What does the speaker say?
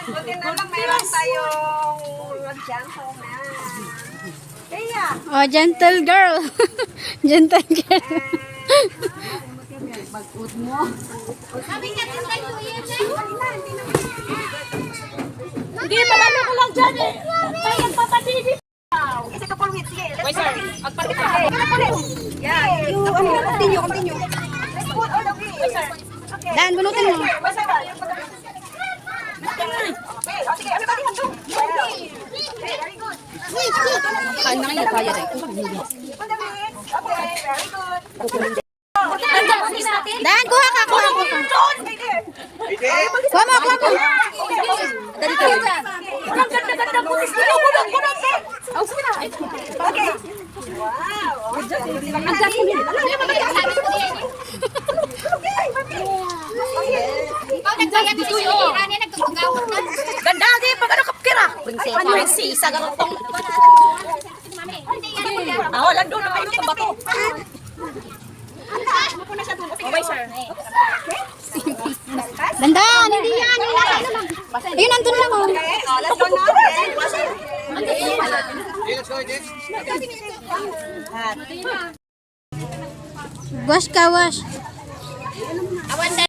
Buti na lang meron tayong gentle man. Kaya. Oh, gentle girl. Gentle girl. Pag-ud mo. Sabi niya, tinry ko yan eh. Hindi, palalo ko lang dyan eh. Tayo papatili. Isa ka pang hit. Sige, let's go. Magpapit ka. Yeah. Continue. Let's put all the way. Okay. Dan, bunutin mo. Okay, sige, everybody have to. Okay, very good. Kain na kayo, kaya rin. On the minute. Okay, very good. Dan, kuha ka. Kuha mo. Dali kayo. Ang ganda-ganda po. Kulong. Okay. Wow. Ang ganda po. Ikaw nagkaya ko si Irani, nagkagawag na. Ganda di pag ano kapkira. Prinsesa garotong. Ako lang doon naman yung bato. Okay, sir. Dandan, hindi yan. Ayun, nandun lang oh. Okay, let's go now. Wash ka, wash. Awan na